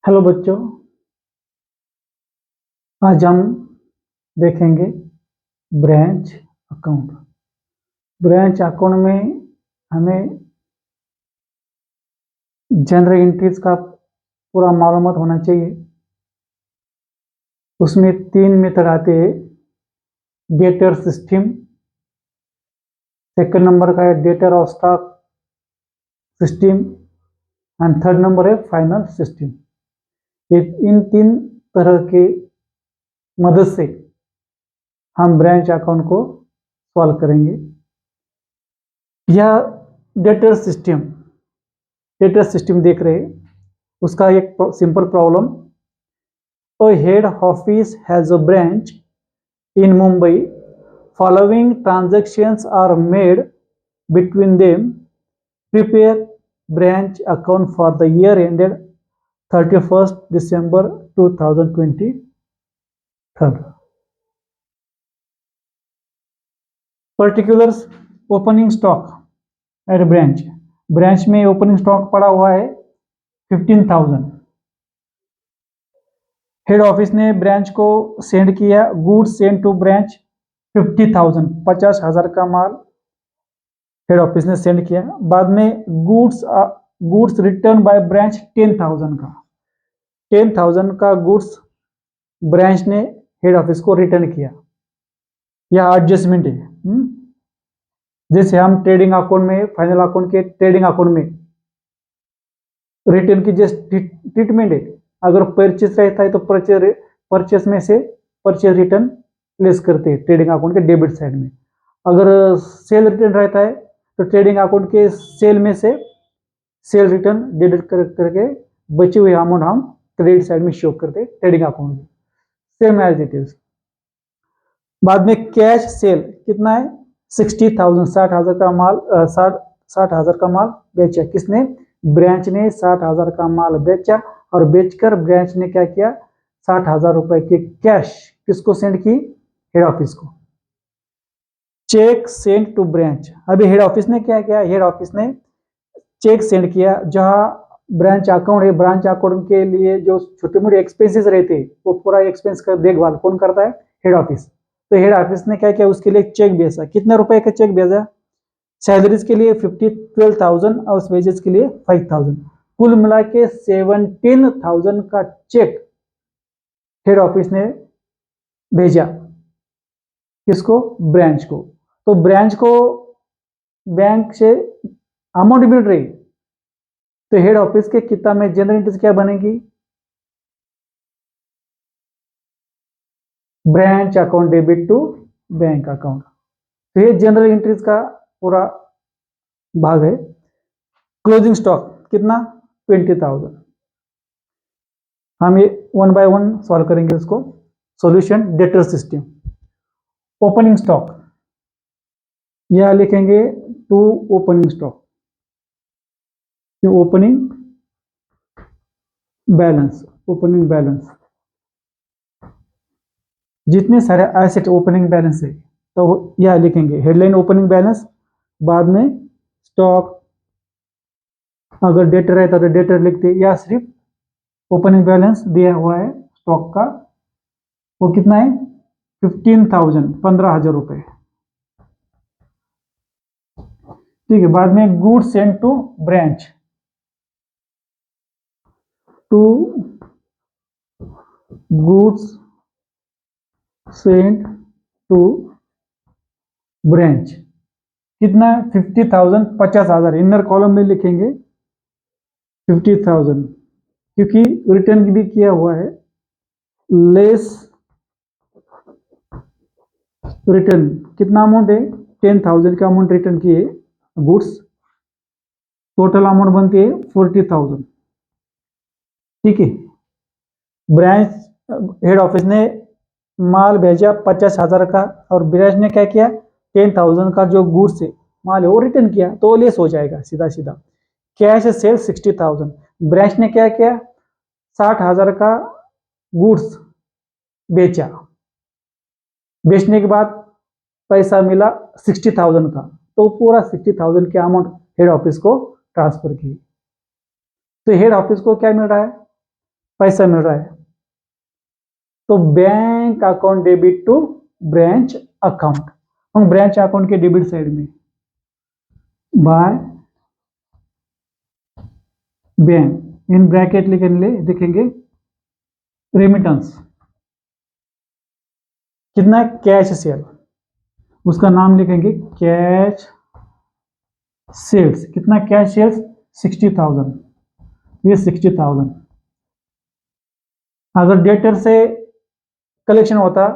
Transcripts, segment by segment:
Hello बच्चों, आज हम देखेंगे ब्रांच अकाउंट। ब्रांच अकाउंट में हमें जनरल एंट्रीज का पूरा मालूमात होना चाहिए। उसमें 3 मेथड आते हैं। डेटर सिस्टम, सेकंड नंबर का है debtor of stock system and third number है फाइनल सिस्टम। इन 3 तरह के मदद से हम ब्रांच अकाउंट को सॉल्व करेंगे। यह डेटर सिस्टम देख रहे हैं। उसका एक simple problem, a head office has a branch in Mumbai. Following transactions are made between them. Prepare branch account for the year ended 31st December 2023. Particulars: opening stock at branch. Branch में opening stock पड़ा हुआ है 15,000। Head office ने branch को send किया, goods send to branch 50,000, 50,000 का माल head office ने send किया। बाद में गुड्स रिटर्न बाय ब्रांच 10,000 का 10,000 का गुड्स ब्रांच ने हेड ऑफिस को रिटर्न किया। यह एडजस्टमेंट है। जैसे हम ट्रेडिंग अकाउंट में, फाइनल अकाउंट के ट्रेडिंग अकाउंट में रिटर्न की जस्ट ट्रीटमेंट है। अगर परचेस रहता है तो परचेस में से परचेस रिटर्न लेस करते हैं ट्रेडिंग अकाउंट के डेबिट साइड में। अगर सेल रिटर्न रहता है तो ट्रेडिंग अकाउंट के सेल में से सेल रिटर्न डेबिट करके बचे हुए अमाउंट हम क्रेडिट साइड में शो करते हैं ट्रेडिंग अकाउंट में, सेम एज इट इज। बाद में कैश सेल कितना है 60,000, 60,000 का माल 60,000 का माल बेचा। किसने? ब्रांच ने 60,000 का माल बेचा और बेचकर ब्रांच ने क्या किया 60,000 रुपए की कैश किसको सेंड की? हेड ऑफिस को। Cheque send to branch. अभी हेड ऑफिस ने क्या किया? हेड ऑफिस ने चेक सेंड किया। जहां ब्रांच अकाउंट है, ब्रांच अकाउंट के लिए जो छोटे मोटे एक्सपेंसेस रहते हैं वो पूरा एक्सपेंस का देखभाल कौन करता है? Head office. तो हेड ऑफिस ने क्या किया? उसके लिए चेक भेजा। कितने रुपए का चेक भेजा? सैलरीज के लिए 12,000 और वेजेस के लिए 5,000, कुल मिला के 17,000 का चेक हेड ऑफिस ने भेजा। किसको? ब्रांच को। तो ब्रांच को बैंक से अमाउंट मिल रही, तो हेड ऑफिस के कितना में जनरल एंट्रीज क्या बनेगी? Branch account debit to bank account. तो ये जनरल एंट्रीज का पूरा भाग है। क्लोजिंग स्टॉक कितना? 20,000। हम ये 1 बाय 1 सॉल्व करेंगे उसको। Solution debtor system. Opening stock यह लिखेंगे to opening stock, opening balance. Opening balance जितने सारे एसेट ओपनिंग बैलेंस है तो यह लिखेंगे हेडलाइन ओपनिंग बैलेंस, बाद में स्टॉक। अगर डेटर रहता तो डेटर लिखते, या सिर्फ ओपनिंग बैलेंस दिया हुआ है स्टॉक का, वो कितना है 15,000, 15,000 रुपए। ठीक है। बाद में goods send to branch, to goods send to branch कितना? 50,000, 50,000 इनर कॉलम में लिखेंगे 50,000, क्योंकि रिटर्न भी किया हुआ है। लेस रिटर्न कितना अमाउंट है? 10,000 का अमाउंट रिटर्न किए गुड्स, टोटल अमाउंट बनती है 40,000। ठीक है। ब्रांच हेड ऑफिस ने माल भेजा 50,000 का और ब्रांच ने क्या किया 10,000 का जो गुड्स है माल है वो रिटर्न किया, तो लेस हो जाएगा सीधा सीधा। कैश सेल 60,000, ब्रांच ने क्या किया 60,000 का गुड्स बेचा, बेचने के बाद पैसा मिला 60,000 का, तो पूरा 60,000 के अमाउंट हेड ऑफिस को ट्रांसफर किए। तो हेड ऑफिस को क्या मिल रहा है पैसा मिल रहा है। तो bank account debit to branch account, हम ब्रांच अकाउंट के डेबिट साइड में बाय बैंक इन ब्रैकेट लिखेंगे रेमिटेंस, कितना है कैश सेल, उसका नाम लिखेंगे कैश सेल्स, कितना कैश सेल्स 60,000, ये 60,000। अगर डेटर से कलेक्शन होता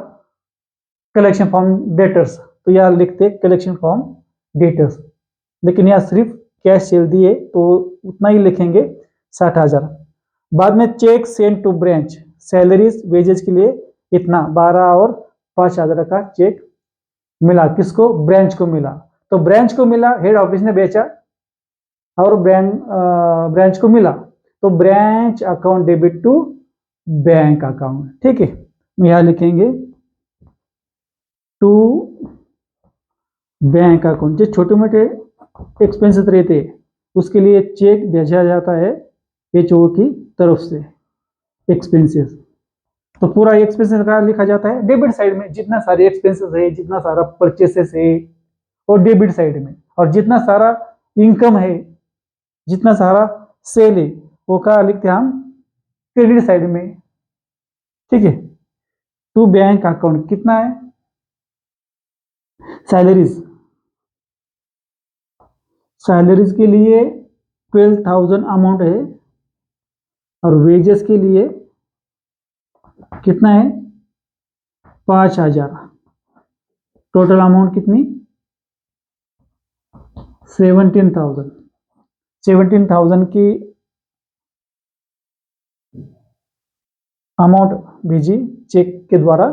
कलेक्शन फॉर्म डेटर्स तो यहाँ लिखते कलेक्शन फॉर्म डेटर्स, लेकिन यहाँ सिर्फ कैश सेल दिए तो उतना ही लिखेंगे 60,000। बाद में cheque send to branch, salaries wages के लिए इतना 12 और 5,000 का चेक मिला, किसको ब्रांच को मिला। तो ब्रांच को मिला, हेड ऑफिस ने बेचा और ब्रांच को मिला, तो branch account debit to bank account, ठीक है। यहाँ लिखेंगे टू बैंक अकाउंट, जो छोटे मोटे एक्सपेंसेस रहते हैं उसके लिए चेक भेजा जाता है एचओ की तरफ से एक्सपेंसेस। तो पूरा एक्सपेंसेस का लिखा जाता है डेबिट साइड में, जितना सारे एक्सपेंसेस है, जितना सारा परचेसेस है और डेबिट साइड में, और जितना सारा इनकम है, जितना सारा सेल है वो का लिखते हैं हम क्रेडिट साइड में, ठीक है। टू बैंक अकाउंट कितना है, सैलरीज के लिए 12,000 अमाउंट है और वेजेस के लिए कितना है 5,000, टोटल अमाउंट कितनी 17,000 की अमाउंट भेजी चेक के द्वारा।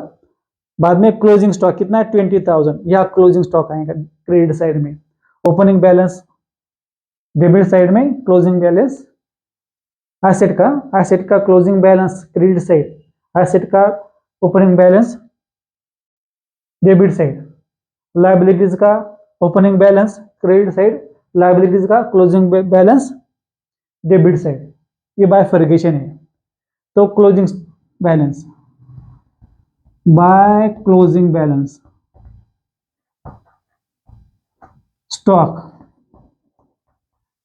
बाद में क्लोजिंग स्टॉक कितना है 20,000, यह क्लोजिंग स्टॉक आएगा क्रेडिट साइड में। ओपनिंग बैलेंस डेबिट साइड में, क्लोजिंग बैलेंस एसेट का closing balance credit side, asset का opening balance debit side, liabilities का opening balance credit side, liabilities का क्लोजिंग बैलेंस डेबिट साइड, ये बायफर्गेशन है। तो closing balance by closing balance, stock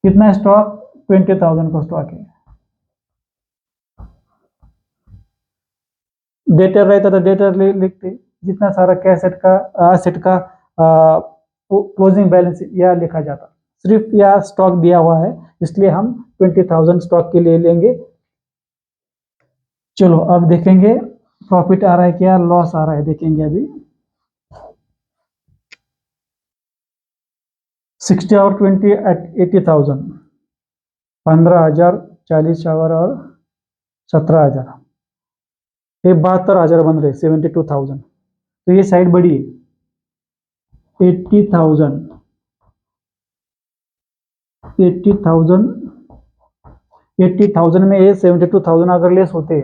कितना stock 20,000 का स्टॉक है। डेटर रहता था डेटर लिखते, जितना सारा कैसेट का एसेट का क्लोजिंग बैलेंस यह लिखा जाता, सिर्फ यह स्टॉक दिया हुआ है इसलिए हम 20,000 स्टॉक के लिए लेंगे। चलो अब देखेंगे प्रॉफिट आ रहा है क्या लॉस आ रहा है, देखेंगे अभी। 60 और 20 80,000, 15,000, 40,000 और 17,000, ये 72,000 बन रहे 72,000। तो ये साइड बड़ी है 80,000 में ये 72,000 अगर लेस होते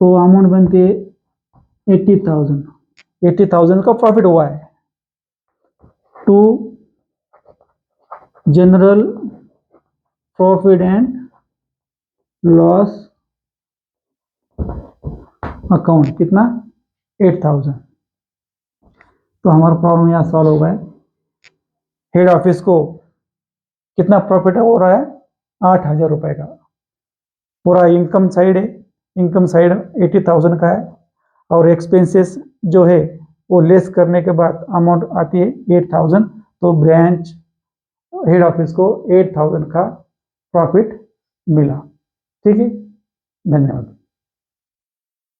तो अमाउंट बनते 80,000 का प्रॉफिट हुआ है। To general profit and loss account कितना 8,000। तो हमारा प्रॉब्लम यहाँ सॉल्व हो गया। हेड ऑफिस को कितना प्रॉफिट हो रहा है 8,000 रुपए का। पूरा इनकम साइड है, इनकम साइड 80,000 का है और एक्सपेंसेस जो है वो लेस करने के बाद अमाउंट आती है 8,000। तो ब्रांच हेड ऑफिस को 8,000 का प्रॉफिट मिला, ठीक है। धन्यवाद।